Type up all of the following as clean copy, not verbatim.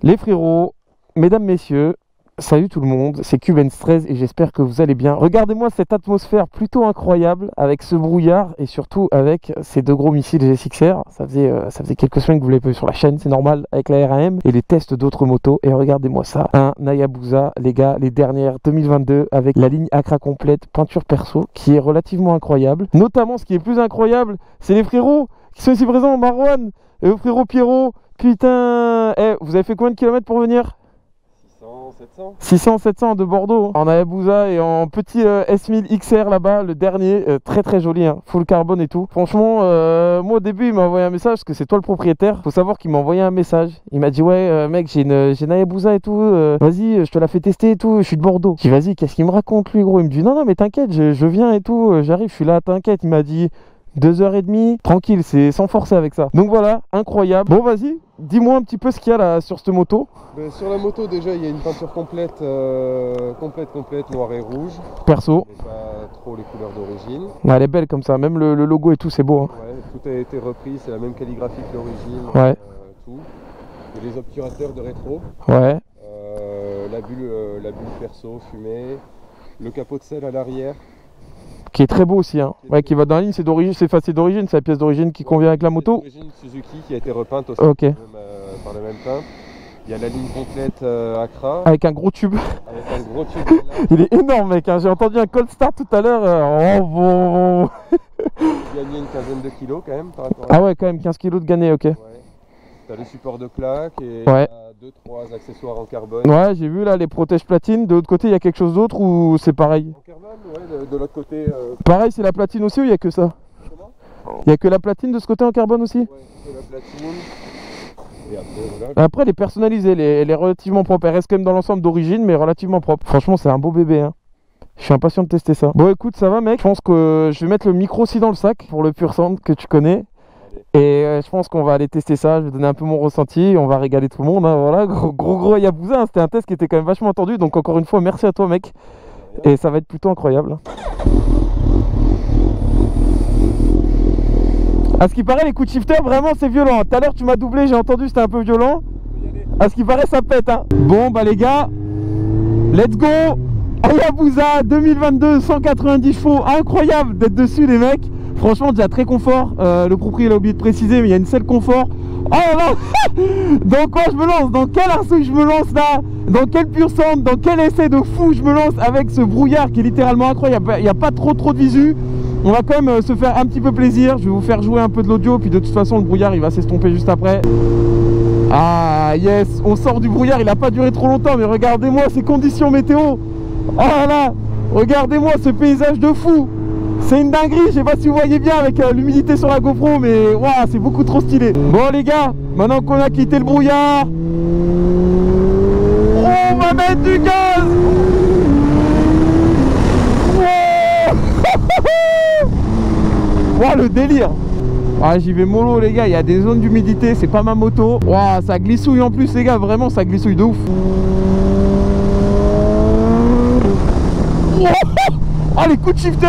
Les frérots, mesdames, messieurs, salut tout le monde, c'est Cubenz13 et j'espère que vous allez bien. Regardez-moi cette atmosphère plutôt incroyable avec ce brouillard et surtout avec ces deux gros missiles GSX-R. Ça faisait quelques semaines que vous l'avez pas vu sur la chaîne, c'est normal, avec la RAM et les tests d'autres motos. Et regardez-moi ça, un Hayabusa, les gars, les dernières 2022 avec la ligne Accra complète, peinture perso, qui est relativement incroyable. Notamment, ce qui est plus incroyable, c'est les frérots qui sont ici présents, Marwan et le frérot Pierrot. Putain, vous avez fait combien de kilomètres pour venir? 600, 700 de Bordeaux, en Hayabusa et en petit S1000 XR là-bas, le dernier, très très joli, hein, full carbone et tout. Franchement, moi au début il m'a envoyé un message, parce que c'est toi le propriétaire. Faut savoir qu'il m'a envoyé un message. Il m'a dit ouais mec, j'ai une Hayabusa et tout, vas-y je te la fais tester et tout, je suis de Bordeaux. Je dis vas-y, qu'est-ce qu'il me raconte lui gros? Il me dit non mais t'inquiète, je viens et tout, j'arrive, je suis là, t'inquiète. Il m'a dit 2h30, tranquille, c'est sans forcer avec ça. Donc voilà, incroyable. Bon vas-y, dis-moi un petit peu ce qu'il y a là sur cette moto. Ben, sur la moto déjà il y a une peinture complète, complète, noir et rouge. Perso. Mais pas trop les couleurs d'origine. Ouais, elle est belle comme ça, même le logo et tout c'est beau. Hein. Ouais, tout a été repris, c'est la même calligraphie que l'origine. Ouais. Tout. Et les obturateurs de rétro. Ouais. La bulle perso fumée. Le capot de selle à l'arrière. Qui est très beau aussi, hein. Ouais, qui va dans la ligne, c'est d'origine, c'est la pièce d'origine qui convient avec la moto. C'est d'origine Suzuki qui a été repeinte aussi Ok. par le même peintre. Il y a la ligne complète Accra. Avec un gros tube. Avec un gros tube. Il est énorme mec, hein. J'ai entendu un cold start tout à l'heure. Oh bon. Il y a une quinzaine de kilos quand même par rapport à... Ah ouais, quand même 15 kilos de gagné, ok. Ouais. T'as le support de plaque et ouais. 2-3 accessoires en carbone. Ouais, j'ai vu là les protèges platines. De l'autre côté, il y a quelque chose d'autre ou c'est pareil? En carbone, ouais, de l'autre côté. Pareil, c'est la platine aussi ou il n'y a que ça? Comment? Il n'y a que la platine de ce côté en carbone aussi? Ouais, c'est la platine. Et après, voilà. Après, elle est personnalisée, elle est relativement propre. Elle reste quand même dans l'ensemble d'origine, mais relativement propre. Franchement, c'est un beau bébé, hein. Je suis impatient de tester ça. Bon, écoute, ça va, mec. Je pense que je vais mettre le micro aussi dans le sac pour le Pure Sound que tu connais. Et je pense qu'on va aller tester ça, je vais donner un peu mon ressenti, on va régaler tout le monde, hein, voilà, gros Hayabusa, hein, c'était un test qui était quand même vachement attendu, donc encore une fois merci à toi mec, et ça va être plutôt incroyable. À ce qui paraît les coups de shifter vraiment c'est violent, tout à l'heure tu m'as doublé, j'ai entendu c'était un peu violent, à ce qui paraît ça pète hein. Bon bah les gars, let's go, Hayabusa 2022, 190 chevaux, incroyable d'être dessus les mecs. Franchement déjà très confort, le propriétaire a oublié de préciser mais il y a une selle confort. Oh là là. Dans quoi je me lance? Dans quel arsouille je me lance là? Dans quel Pure Sound? Dans quel essai de fou je me lance avec ce brouillard qui est littéralement incroyable? Il n'y a pas trop de visu. On va quand même se faire un petit peu plaisir. Je vais vous faire jouer un peu de l'audio, puis de toute façon le brouillard il va s'estomper juste après. Ah yes, on sort du brouillard, il n'a pas duré trop longtemps, mais regardez-moi ces conditions météo. Oh là là, regardez-moi ce paysage de fou. C'est une dinguerie, je sais pas si vous voyez bien avec l'humidité sur la GoPro, mais waouh, c'est beaucoup trop stylé. Bon les gars, maintenant qu'on a quitté le brouillard, on va mettre du gaz. Wow, le délire. Ah, j'y vais mollo les gars, il y a des zones d'humidité, c'est pas ma moto. Waouh, ça glissouille en plus les gars, vraiment ça glissouille de ouf. Oh les coups de shifter.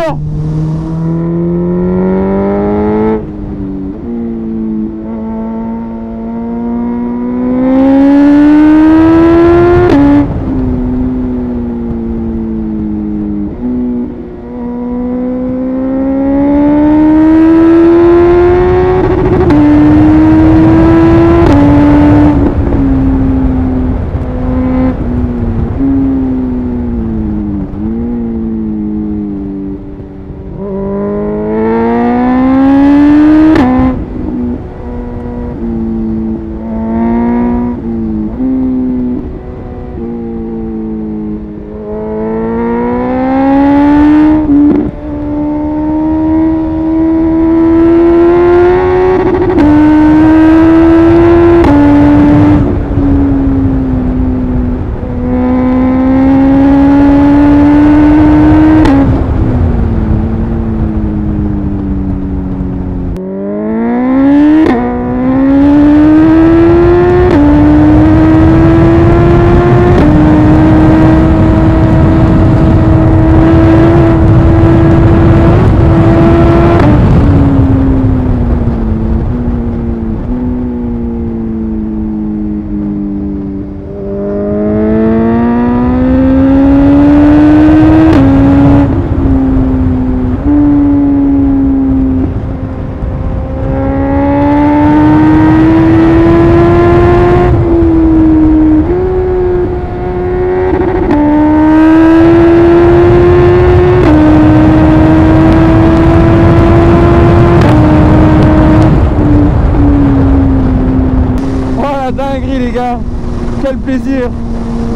quel plaisir.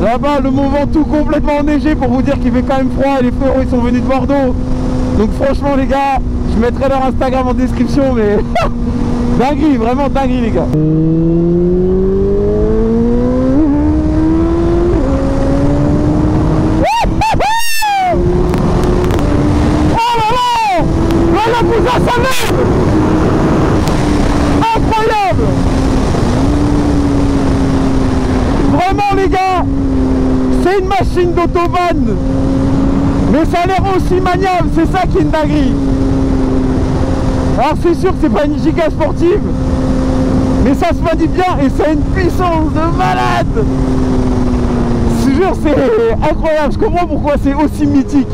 Là-bas, le Mont Ventoux complètement enneigé pour vous dire qu'il fait quand même froid et les frérots ils sont venus de Bordeaux. Donc franchement les gars, je mettrai leur Instagram en description mais dinguerie, vraiment dinguerie les gars. Oh là là, voilà Bouza ça lève. Incroyable. Vraiment les gars, c'est une machine d'autobahn, mais ça a l'air aussi maniable, c'est ça qui est une dinguerie. Alors c'est sûr que c'est pas une giga sportive, mais ça se manie bien et ça a une puissance de malade. Je te jure, c'est incroyable, je comprends pourquoi c'est aussi mythique.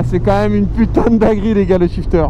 C'est quand même une putain de dinguerie les gars le shifter.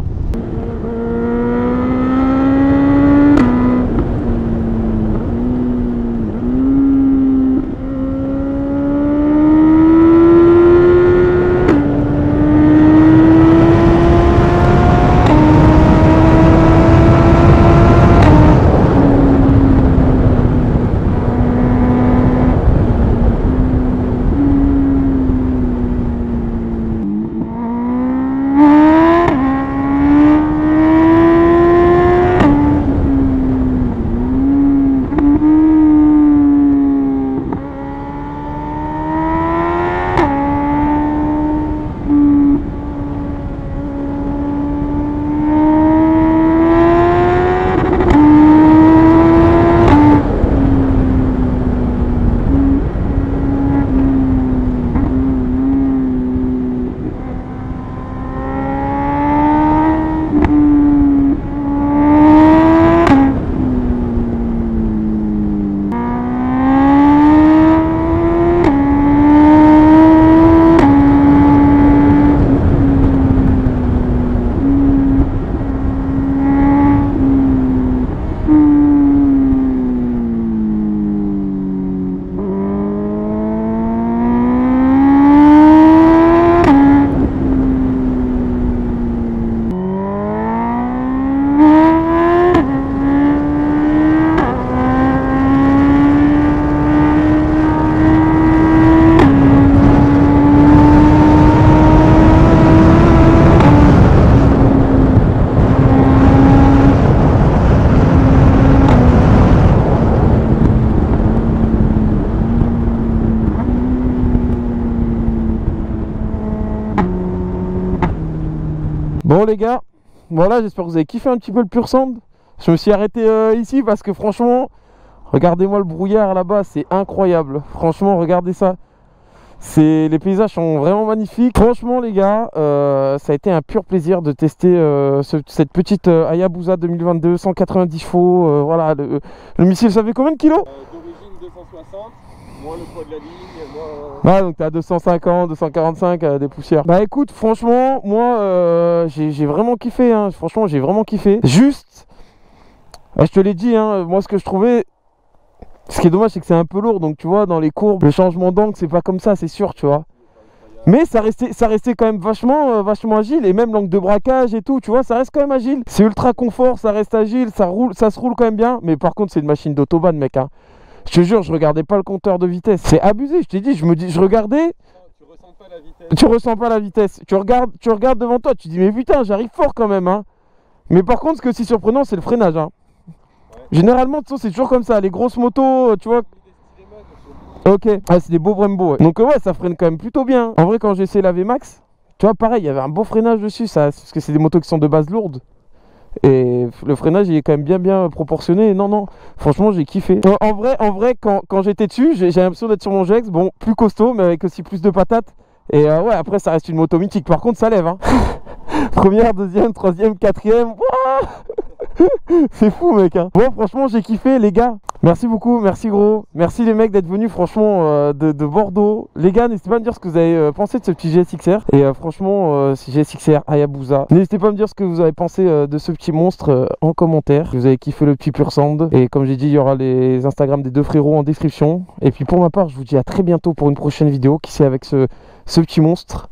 Bon les gars, voilà, j'espère que vous avez kiffé un petit peu le pur sand. Je me suis arrêté ici parce que franchement, regardez-moi le brouillard là-bas, c'est incroyable. Franchement, regardez ça. Les paysages sont vraiment magnifiques. Franchement les gars, ça a été un pur plaisir de tester cette petite Hayabusa 2022, 190 chevaux. Voilà, le missile, ça fait combien de kilos? D'origine 260, moins le poids de la ligne, Ah donc t'as 250, 245 des poussières. Bah écoute, franchement, moi j'ai vraiment kiffé, hein. Franchement j'ai vraiment kiffé. Juste, je te l'ai dit, hein, moi ce que je trouvais, ce qui est dommage c'est que c'est un peu lourd, donc tu vois dans les courbes, le changement d'angle c'est pas comme ça, c'est sûr, tu vois. Mais ça restait quand même vachement agile, et même l'angle de braquage et tout, tu vois, ça reste quand même agile. C'est ultra confort, ça reste agile, ça se roule quand même bien, mais par contre c'est une machine d'autobahn mec, hein. Je te jure, je regardais pas le compteur de vitesse. C'est abusé, je t'ai dit, je regardais. tu ressens pas la vitesse. Tu ressens pas la vitesse. Tu regardes devant toi, tu dis mais putain, j'arrive fort quand même, hein. Mais par contre, ce que c'est surprenant, c'est le freinage, hein. Ouais. Généralement, c'est toujours comme ça, les grosses motos, tu vois. Ok, ah, c'est des beaux Brembo, ouais. Donc ouais, ça freine quand même plutôt bien. En vrai, quand j'ai essayé la VMAX, Tu vois, pareil, il y avait un beau freinage dessus, ça, parce que c'est des motos qui sont de base lourdes. Et le freinage, il est quand même bien proportionné. Non, non, franchement, j'ai kiffé. En vrai, quand j'étais dessus, j'ai l'impression d'être sur mon GX. Bon, plus costaud, mais avec aussi plus de patates. Et ouais, après, ça reste une moto mythique. Par contre, ça lève, hein. Première, deuxième, troisième, quatrième. C'est fou, mec, hein. Bon, franchement, j'ai kiffé, les gars. Merci beaucoup, merci gros. Merci les mecs d'être venus, franchement, de Bordeaux. Les gars, n'hésitez pas à me dire ce que vous avez pensé de ce petit GSXR. Et franchement, GSXR Hayabusa. N'hésitez pas à me dire ce que vous avez pensé de ce petit monstre en commentaire. Si vous avez kiffé le petit Pur Sound. Et comme j'ai dit, il y aura les Instagram des deux frérots en description. Et puis pour ma part, je vous dis à très bientôt pour une prochaine vidéo. Qui c'est avec ce petit monstre.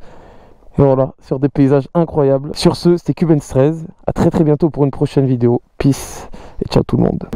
Et voilà, sur des paysages incroyables. Sur ce, c'était Cubenz 13. À très bientôt pour une prochaine vidéo. Peace et ciao tout le monde.